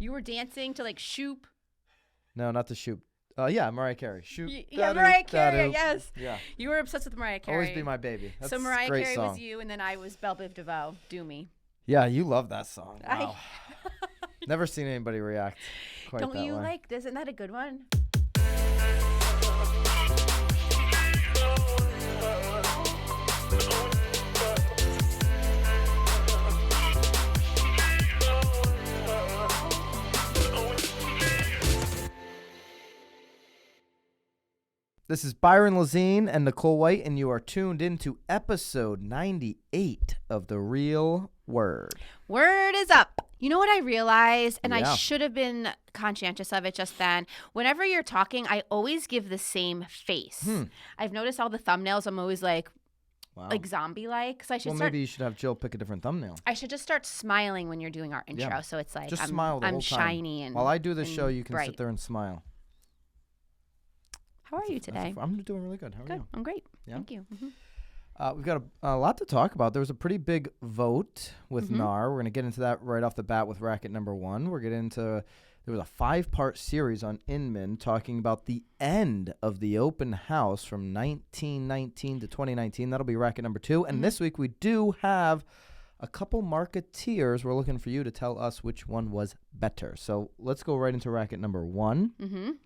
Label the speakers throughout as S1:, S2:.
S1: You were dancing to like Shoop.
S2: No, not the Shoop. Yeah, Mariah Carey. Shoop.
S1: Yeah, Mariah Carey. Yes.
S2: Yeah.
S1: You were obsessed with Mariah Carey.
S2: Always be my baby. That's
S1: so Mariah
S2: a great
S1: Carey
S2: song.
S1: was you, and then I was Belle Biv DeVoe. Do me.
S2: Yeah, you love that song. Wow. Never seen anybody react quite
S1: Don't
S2: that
S1: you
S2: way.
S1: like? Isn't that a good one?
S2: This is Byron Lazine and Nicole White, and you are tuned into episode 98 of The Real Word.
S1: Word is up. You know what I realized, and
S2: Yeah.
S1: I should have been conscientious of it just then. Whenever you're talking, I always give the same face. I've noticed all the thumbnails. I'm always like zombie-like. So I should
S2: maybe you should have Jill pick a different thumbnail.
S1: I should just start smiling when you're doing our intro.
S2: Yeah.
S1: So it's like
S2: Just smile the whole
S1: I'm
S2: time.
S1: shiny and
S2: while I do the show, you can
S1: bright.
S2: sit there and smile.
S1: How are you today?
S2: I'm doing really good. How are
S1: Good.
S2: you?
S1: I'm great.
S2: Yeah?
S1: Thank you.
S2: We've got a lot to talk about. There was a pretty big vote with NAR. We're going to get into that right off the bat with Racket number 1. We're getting into, there was a 5-part series on Inman talking about the end of the open house from 1919 to 2019. That'll be Racket number 2. And this week we do have a couple marketeers. We're looking for you to tell us which one was better. So let's go right into Racket number 1.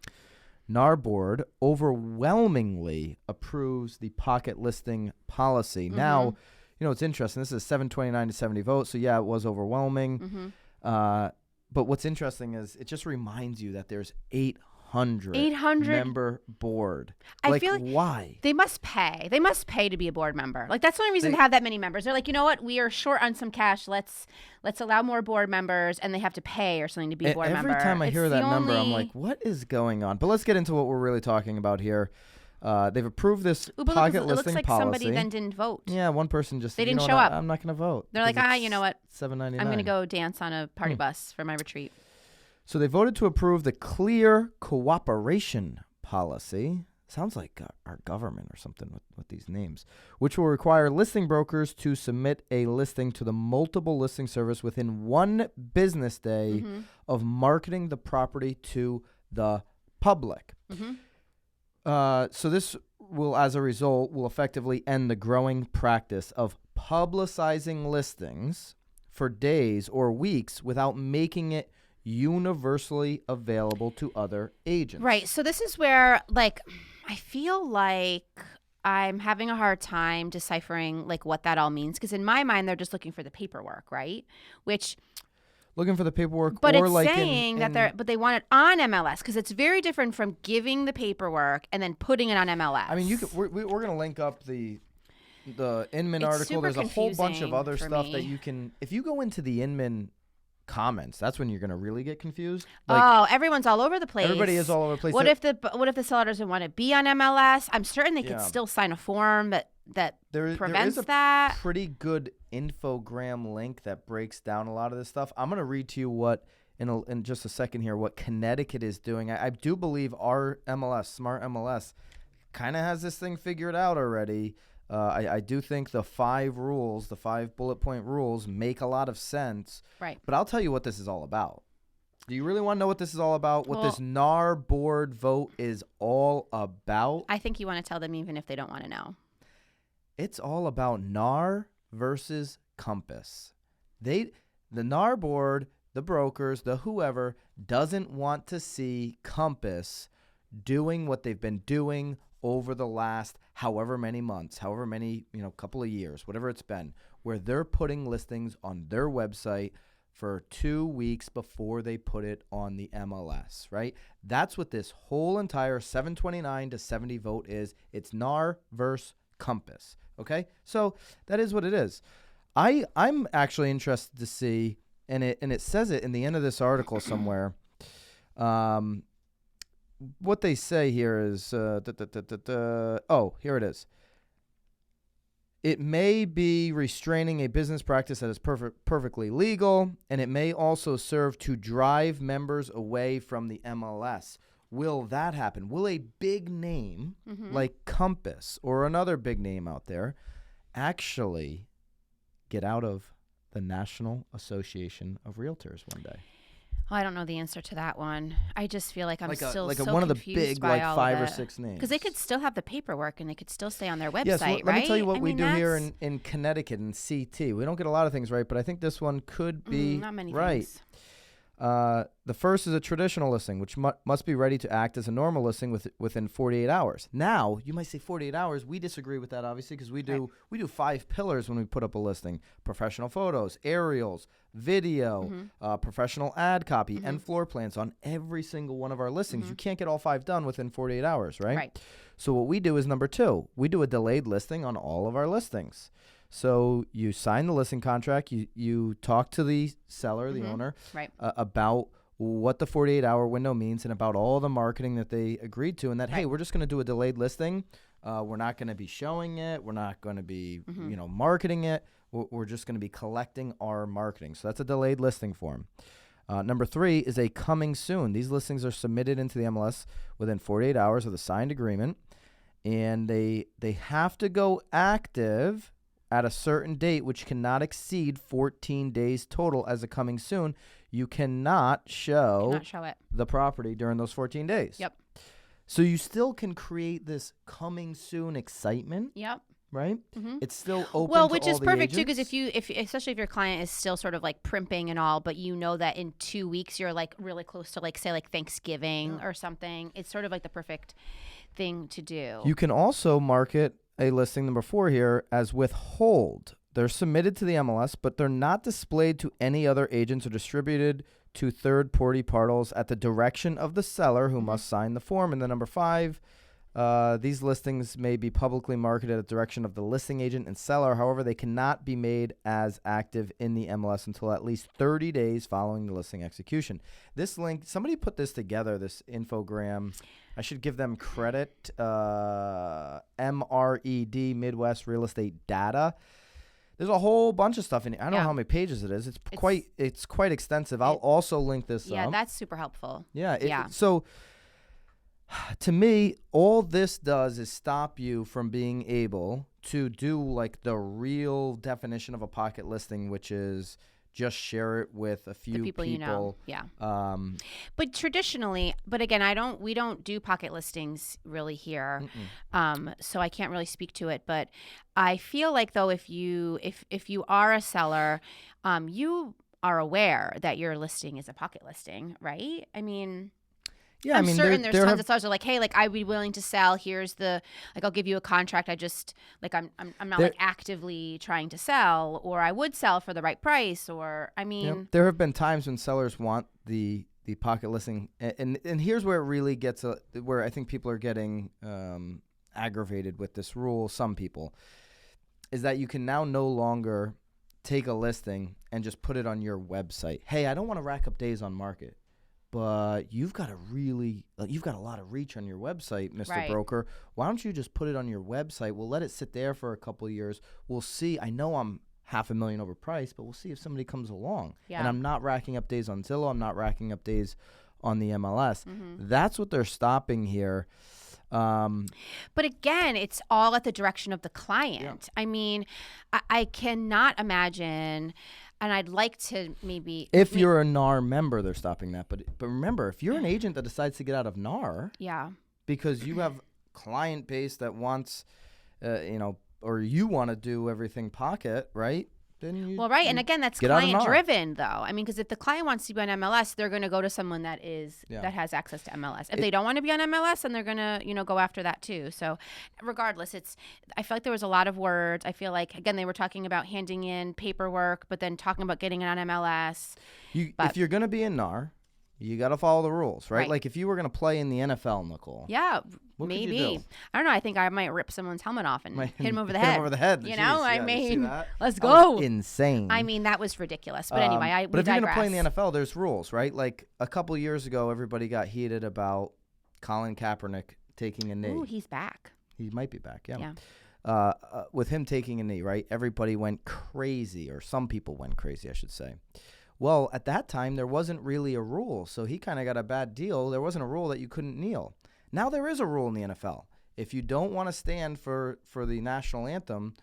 S2: NAR board overwhelmingly approves the pocket listing policy. Now, you know, it's interesting. This is a 729 to 70 vote. So, yeah, it was overwhelming. But what's interesting is it just reminds you that there's 800 member board.
S1: I feel like
S2: why?
S1: They must pay. They must pay to be a board member. Like, that's the only reason to have that many members. They're like, you know what? We are short on some cash. Let's allow more board members, and they have to pay or something to be a board member.
S2: Every time I hear that number, I'm like, what is going on? But let's get into what we're really talking about here. They've approved this pocket listing policy.
S1: It looks like somebody then didn't vote.
S2: Yeah, one person just
S1: They didn't
S2: you know
S1: show
S2: what,
S1: up.
S2: I'm not going to vote.
S1: They're like, you know what?
S2: $7.99.
S1: I'm going to go dance on a party bus for my retreat.
S2: So they voted to approve the clear cooperation policy. Sounds like our government or something with these names, which will require listing brokers to submit a listing to the multiple listing service within 1 business day of marketing the property to the public. So this will, as a result, will effectively end the growing practice of publicizing listings for days or weeks without making it universally available to other agents.
S1: Right. So this is where, like, I feel like I'm having a hard time deciphering, like, what that all means. Because in my mind, they're just looking for the paperwork, right? Which...
S2: Looking for the paperwork,
S1: but
S2: or
S1: it's
S2: like
S1: saying but they want it on MLS because it's very different from giving the paperwork and then putting it on MLS.
S2: I mean, we're going to link up the Inman
S1: It's
S2: article.
S1: super
S2: There's a whole bunch of
S1: confusing
S2: other
S1: for
S2: stuff
S1: me.
S2: that you can. If you go into the Inman comments, that's when you're going to really get confused.
S1: Everyone's all over the place.
S2: Everybody is all over the place.
S1: What if the seller doesn't want to be on MLS? I'm certain they could still sign a form that prevents
S2: that. Pretty good infogram link that breaks down a lot of this stuff. I'm going to read to you what in just a second here what Connecticut is doing. I do believe our MLS, Smart MLS, kind of has this thing figured out already. I do think the 5 bullet point rules make a lot of sense.
S1: Right.
S2: But I'll tell you what this is all about. Do you really want to know what this is all about? What this NAR board vote is all about?
S1: I think you want to tell them even if they don't want to know.
S2: It's all about NAR versus Compass. The NAR board, the brokers, the whoever, doesn't want to see Compass doing what they've been doing over the last however many months, however many, couple of years, whatever it's been, where they're putting listings on their website for 2 weeks before they put it on the MLS, right? That's what this whole entire 729 to 70 vote is. It's NAR versus Compass, okay? So that is what it is. I'm actually interested to see, and it says it in the end of this article somewhere. What they say here is, here it is. It may be restraining a business practice that is perfectly legal, and it may also serve to drive members away from the MLS. Will that happen? Will a big name like Compass or another big name out there actually get out of the National Association of Realtors one day?
S1: Oh, I don't know the answer to that one. I just feel like I'm still so
S2: one of the
S1: confused
S2: big
S1: by
S2: like
S1: all
S2: 5
S1: of
S2: or
S1: it.
S2: 6 names.
S1: Because they could still have the paperwork and they could still stay on their website,
S2: Yeah, so
S1: right?
S2: let me tell you what we
S1: mean,
S2: do here
S1: that's-
S2: in Connecticut in CT. We don't get a lot of things right, but I think this one could be
S1: not many
S2: right.
S1: things.
S2: The first is a traditional listing, which must be ready to act as a normal listing within 48 hours. Now, you might say 48 hours. We disagree with that, obviously, because we do 5 pillars when we put up a listing: professional photos, aerials, video, professional ad copy, and floor plans on every single one of our listings. You can't get all 5 done within 48 hours, right?
S1: Right.
S2: So what we do is number 2. We do a delayed listing on all of our listings. So you sign the listing contract, you talk to the seller, the owner,
S1: Right.
S2: About what the 48-hour window means and about all the marketing that they agreed to, and that, hey, we're just going to do a delayed listing. We're not going to be showing it. We're not going to be, marketing it. We're just going to be collecting our marketing. So that's a delayed listing form. Number 3 is a coming soon. These listings are submitted into the MLS within 48 hours of the signed agreement, and they have to go active at a certain date, which cannot exceed 14 days total as a coming soon. You cannot show
S1: it.
S2: the property during those 14 days.
S1: Yep.
S2: So you still can create this coming soon excitement.
S1: Yep.
S2: Right? It's still open
S1: Well,
S2: to
S1: which
S2: all
S1: is
S2: the
S1: perfect too,
S2: agents.
S1: because especially if your client is still sort of like primping and all, but you know that in 2 weeks you're like really close to like say like Thanksgiving or something. It's sort of like the perfect thing to do.
S2: You can also market a listing, number 4 here, as withhold. They're submitted to the MLS, but they're not displayed to any other agents or distributed to third-party portals at the direction of the seller, who must sign the form. And then number 5, these listings may be publicly marketed at the direction of the listing agent and seller. However, they cannot be made as active in the MLS until at least 30 days following the listing execution. This link, somebody put this together, this infogram. I should give them credit. MRED, Midwest Real Estate Data. There's a whole bunch of stuff in it. I don't know how many pages it is. It's quite extensive. I'll also link this up.
S1: Yeah, that's super helpful.
S2: Yeah. So to me, all this does is stop you from being able to do like the real definition of a pocket listing, which is just share it with a few
S1: people you know. Yeah. But traditionally, again, we don't do pocket listings really here. So I can't really speak to it, but I feel like though if you are a seller, you are aware that your listing is a pocket listing, right? I mean,
S2: yeah,
S1: I'm certain there's tons of sellers who are like, hey, like I'd be willing to sell. Here's I'll give you a contract. I just I'm not like actively trying to sell, or I would sell for the right price, or I mean,
S2: there have been times when sellers want the pocket listing, and here's where it really gets where I think people are getting aggravated with this rule. Some people is that you can now no longer take a listing and just put it on your website. Hey, I don't want to rack up days on market, but you've got a lot of reach on your website, Mr. Broker. Why don't you just put it on your website? We'll let it sit there for a couple of years. We'll see. I know I'm $500,000 overpriced, but we'll see if somebody comes along. Yeah. And I'm not racking up days on Zillow. I'm not racking up days on the MLS. That's what they're stopping here.
S1: But again, it's all at the direction of the client. Yeah. I mean, I cannot imagine. And I'd like to maybe...
S2: If you're a NAR member, they're stopping that. But remember, if you're an agent that decides to get out of NAR...
S1: Yeah.
S2: Because you have client base that wants, or you want to do everything pocket, right? Then you...
S1: Well, right. And again, that's client-driven, though. I mean, because if the client wants to be on MLS, they're going to go to someone that has access to MLS. If they don't want to be on MLS, then they're going to, go after that, too. So regardless, I feel like there was a lot of words. I feel like, again, they were talking about handing in paperwork, but then talking about getting it on MLS.
S2: If you're going to be in NAR, you got to follow the rules, right? Like if you were going to play in the NFL, Nicole.
S1: Yeah, maybe. You do? I don't know. I think I might rip someone's helmet off and hit him over the head. I mean, let's go.
S2: Insane.
S1: I mean, that was ridiculous. But anyway,
S2: but if you're going to play in the NFL, there's rules, right? Like a couple years ago, everybody got heated about Colin Kaepernick taking a knee.
S1: Ooh, he's back.
S2: He might be back, yeah. With him taking a knee, right? Everybody went crazy, or some people went crazy, I should say. Well, at that time, there wasn't really a rule, so he kind of got a bad deal. There wasn't a rule that you couldn't kneel. Now there is a rule in the NFL. If you don't want to stand for the national anthem,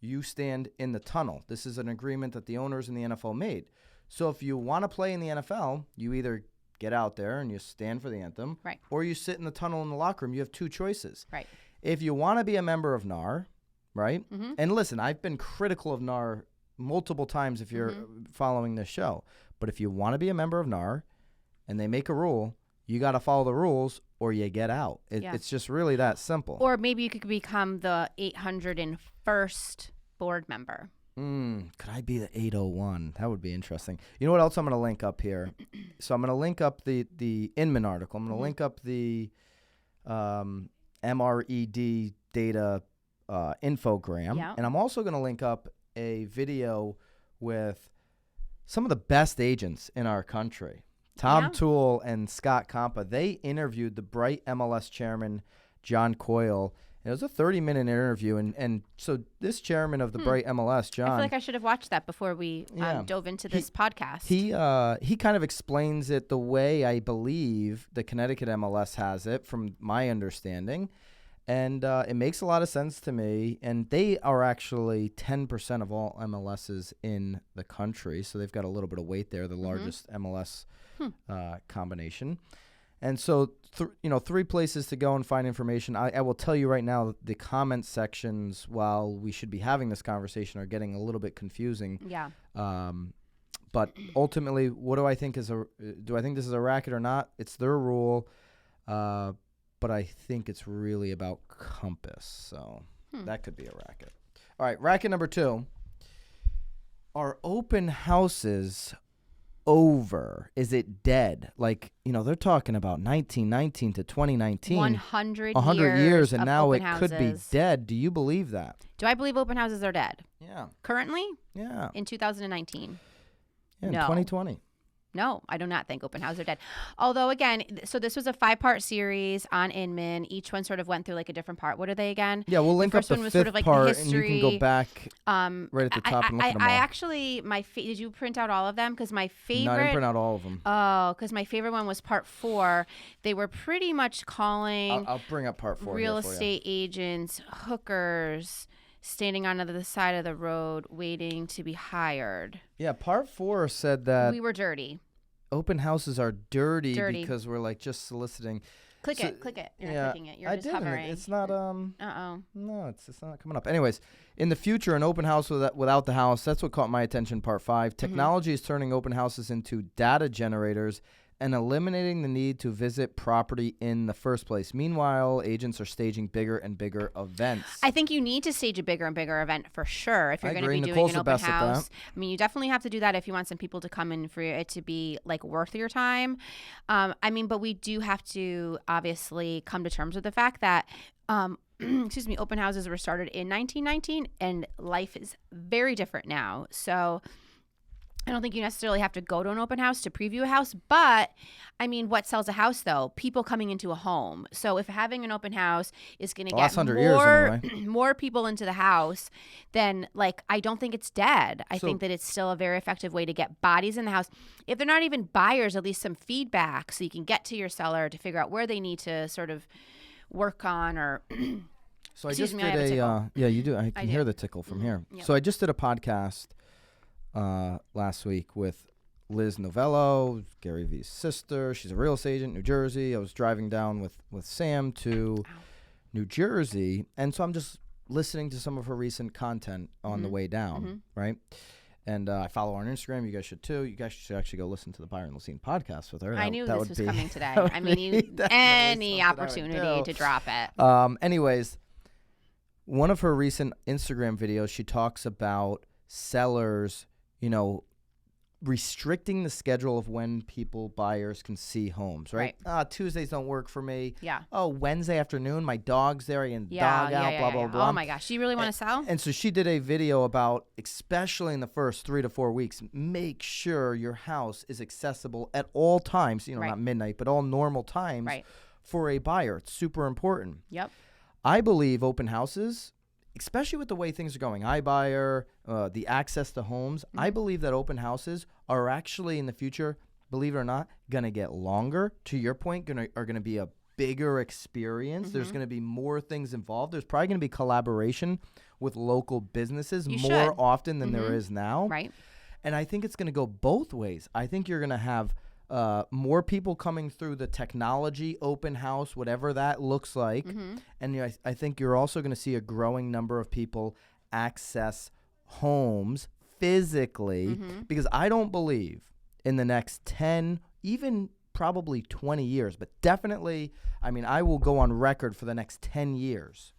S2: you stand in the tunnel. This is an agreement that the owners in the NFL made. So if you want to play in the NFL, you either get out there and you stand for the anthem,
S1: right,
S2: or you sit in the tunnel in the locker room. You have two choices.
S1: Right.
S2: If you want to be a member of NAR, right?
S1: Mm-hmm.
S2: And listen, I've been critical of NAR multiple times if you're following this show. But if you want to be a member of NAR and they make a rule, you got to follow the rules or you get out. It's just really that simple.
S1: Or maybe you could become the 801st board member.
S2: Could I be the 801? That would be interesting. You know what else I'm going to link up here? So I'm going to link up the Inman article. I'm going to link up the MRED data infogram.
S1: Yeah.
S2: And I'm also going to link up a video with some of the best agents in our country. Tom Toole and Scott Compa. They interviewed the Bright MLS chairman, John Coyle. It was a 30-minute interview, and so this chairman of the Bright MLS, John...
S1: I feel like I should have watched that before we dove into this podcast.
S2: He kind of explains it the way I believe the Connecticut MLS has it, from my understanding, and it makes a lot of sense to me, and they are actually 10% of all MLSs in the country, so they've got a little bit of weight there, the largest MLS combination. And so, 3 places to go and find information. I will tell you right now, the comment sections, while we should be having this conversation, are getting a little bit confusing.
S1: Yeah.
S2: But ultimately, what do I think is do I think this is a racket or not? It's their rule. But I think it's really about Compass. So that could be a racket. All right, racket number 2. Are open houses over? Is it dead? Like, they're talking about 1919 to 2019.
S1: 100
S2: years, and now it
S1: houses.
S2: could be dead. Do you believe that?
S1: Do I believe open houses are dead?
S2: Yeah.
S1: Currently?
S2: Yeah.
S1: In 2019?
S2: Yeah, in
S1: No.
S2: 2020.
S1: No, I do not think open houses are dead. Although, again, so this was a 5-part series on Inman. Each one sort of went through like a different part. What are they again?
S2: Yeah, we'll link up the 5th part, and you can go back right at the top and look at them all.
S1: I actually, did you print out all of them? Because my favorite...
S2: No, I didn't print out all of them.
S1: Oh, because my favorite one was part 4. They were pretty much calling...
S2: I'll bring up part 4
S1: real estate agents, hookers, standing on the side of the road waiting to be hired.
S2: Yeah, part 4 said that...
S1: We were dirty.
S2: Open houses are dirty because we're like just soliciting.
S1: Click it. You're not clicking it. You're just hovering.
S2: It's not.
S1: Uh-oh.
S2: No, it's not coming up. Anyways, in the future, an open house without the house. That's what caught my attention. Part 5. Technology is turning open houses into data generators and eliminating the need to visit property in the first place. Meanwhile, agents are staging bigger and bigger events.
S1: I think you need to stage a bigger and bigger event for sure if you're going to be
S2: Nicole's
S1: doing an open
S2: the best at
S1: house. I mean, you definitely have to do that if you want some people to come in for it to be like worth your time. But we do have to obviously come to terms with the fact that open houses were started in 1919 and life is very different now. So I don't think you necessarily have to go to an open house to preview a house, but I mean, what sells a house though? People coming into a home. So if having an open house is going to get more people into the house, then I don't think it's dead. I think that it's still a very effective way to get bodies in the house. If they're not even buyers, at least some feedback so you can get to your seller to figure out where they need to sort of work on or...
S2: So I just did yeah, you do. I can hear the tickle from here. Yep. So I just did a podcast last week with Liz Novello, Gary V's sister. She's a real estate agent in New Jersey. I was driving down with Sam to New Jersey, and so I'm just listening to some of her recent content on the way down, right? And I follow her on Instagram. You guys should too. You guys should actually go listen to the Byron and Nicole podcast with her.
S1: I knew this was coming today. I mean, any opportunity to drop it.
S2: Anyways, one of her recent Instagram videos, she talks about sellers restricting the schedule of when buyers can see homes, right? Tuesdays don't work for me.
S1: Yeah.
S2: Oh, Wednesday afternoon, my dog's there. I can dog out, blah, blah, blah.
S1: Oh, my gosh. Do you really want to sell?
S2: And so she did a video about, especially in the first 3 to 4 weeks, make sure your house is accessible at all times, not midnight, but all normal times for a buyer. It's super important.
S1: Yep.
S2: I believe open houses, especially with the way things are going, iBuyer, the access to homes, I believe that open houses are actually in the future, believe it or not, going to get longer. To your point, are going to be a bigger experience. There's going to be more things involved. There's probably going to be collaboration with local businesses more often than there is now.
S1: Right.
S2: And I think it's going to go both ways. I think you're going to have more people coming through the technology open house, whatever that looks like. And I think you're also going to see a growing number of people access homes physically, because I don't believe in the next 10, even probably 20 years, but definitely, I mean, I will go on record for the next 10 years.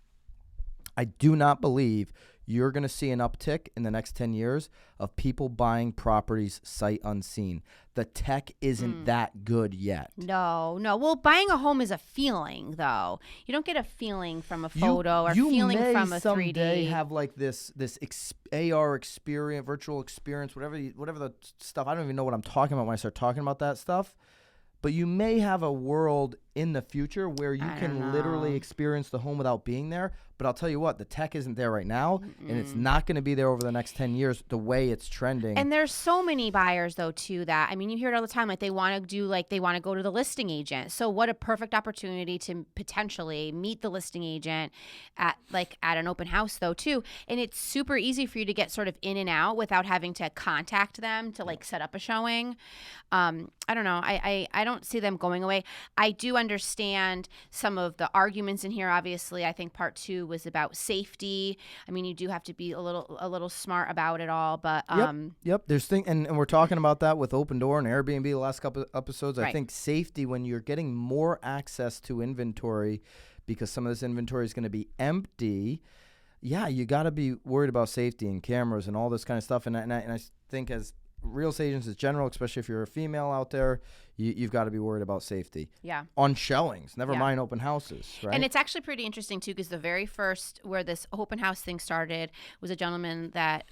S2: I do not believe you're going to see an uptick in the next 10 years of people buying properties sight unseen. The tech isn't that good yet.
S1: No. Well, buying a home is a feeling, though. You don't get a feeling from a photo or feeling from a 3D.
S2: You may someday have like this AR experience, virtual experience, whatever the stuff. I don't even know what I'm talking about when I start talking about that stuff. But you may have a world in the future where you can literally experience the home without being there. But I'll tell you what, the tech isn't there right now, and it's not going to be there over the next 10 years the way it's trending.
S1: And there's so many buyers, though, too, that, I mean, you hear it all the time, like they want to go to the listing agent. So what a perfect opportunity to potentially meet the listing agent at an open house, though, too. And it's super easy for you to get sort of in and out without having to contact them to set up a showing. I don't know. I don't see them going away. I do understand some of the arguments in here. Obviously, I think part 2 was about safety. I mean, you do have to be a little smart about it all, but
S2: yep. There's and we're talking about that with Open Door and Airbnb the last couple of episodes. I think safety, when you're getting more access to inventory because some of this inventory is going to be empty, you got to be worried about safety and cameras and all this kind of stuff. And I think as real estate agents in general, especially if you're a female out there, you've got to be worried about safety.
S1: Yeah.
S2: On showings, never mind open houses, right?
S1: And it's actually pretty interesting, too, because the very first where this open house thing started was a gentleman that,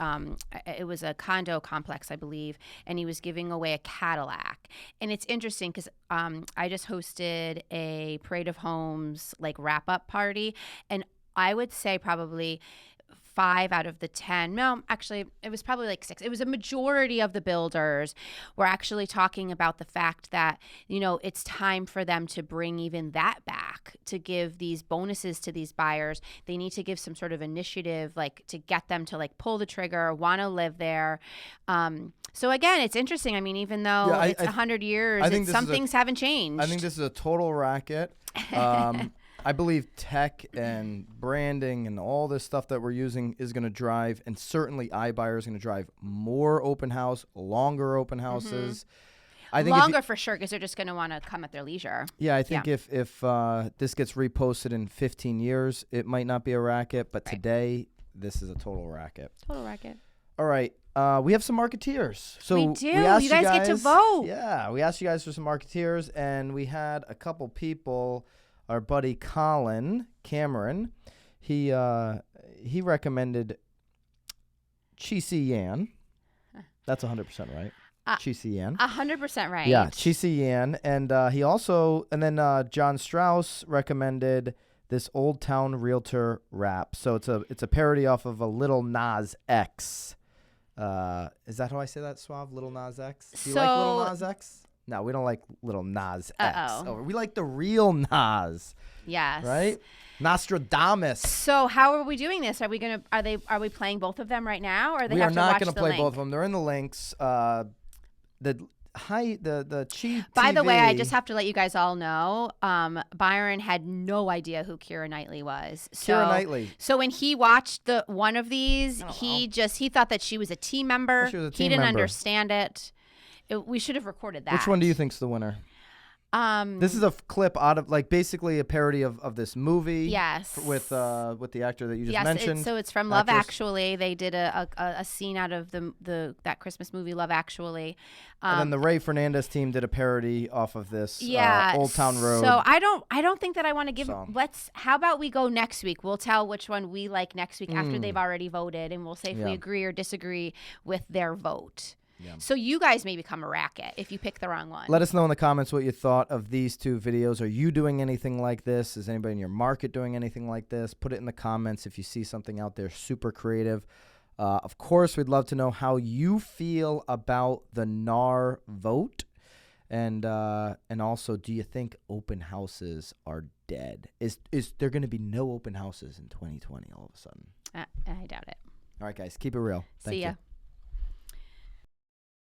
S1: it was a condo complex, I believe, and he was giving away a Cadillac. And it's interesting because I just hosted a Parade of Homes, wrap-up party, and I would say probably 5 out of the 10, no, actually, it was probably 6. It was a majority of the builders were actually talking about the fact that, it's time for them to bring even that back, to give these bonuses to these buyers. They need to give some sort of initiative, to get them to pull the trigger, want to live there. So again, it's interesting. I mean, even though it's 100 years, some things haven't changed.
S2: I think this is a total racket. I believe tech and branding and all this stuff that we're using is going to drive, and certainly iBuyer is going to drive more open house, longer open houses. I think
S1: longer for sure, because they're just going to want to come at their leisure.
S2: Yeah, I think if this gets reposted in 15 years, it might not be a racket, but today this is a total racket.
S1: Total racket.
S2: All right. We have some Marketeers. So
S1: we do. You guys get to vote.
S2: Yeah, we asked you guys for some Marketeers, and we had a couple people. Our buddy Cameron, he recommended Chisi Yan. That's 100% right. Chisi Yan.
S1: 100% right.
S2: Yeah, Chisi Yan. And he also, and then John Strauss recommended this Old Town Realtor rap. So it's a parody off of a Lil Nas X. Is that how I say that, Suave? Lil Nas X? Do you like Lil Nas X? No, we don't like Lil Nas X. We like the real Nas.
S1: Yes.
S2: Right? Nostradamus.
S1: So how are we doing this? Are we playing both of them right now, or
S2: we are not going to play both of them? They're in the links. The Chi
S1: By the
S2: TV.
S1: way, I just have to let you guys all know, Byron had no idea who Keira Knightley was.
S2: Keira Knightley.
S1: So when he watched one of these, he thought that she was a team member. He didn't understand it. We should have recorded that.
S2: Which one do you think's the winner? This is a clip out of basically a parody of this movie.
S1: Yes.
S2: With the actor that you just mentioned.
S1: So it's from Love Actually. They did a scene out of that Christmas movie Love Actually.
S2: And then the Ray Fernandez team did a parody off of this Old Town Road.
S1: So I don't think that I want to give. How about we go next week? We'll tell which one we like next week after they've already voted, and we'll say if we agree or disagree with their vote. Yeah. So you guys may become a racket if you pick the wrong one.
S2: Let us know in the comments what you thought of these two videos. Are you doing anything like this? Is anybody in your market doing anything like this? Put it in the comments if you see something out there super creative. Of course, we'd love to know how you feel about the NAR vote. And also, do you think open houses are dead? Is there going to be no open houses in 2020 all of a sudden?
S1: I doubt it.
S2: All right, guys, keep it real. Thank you.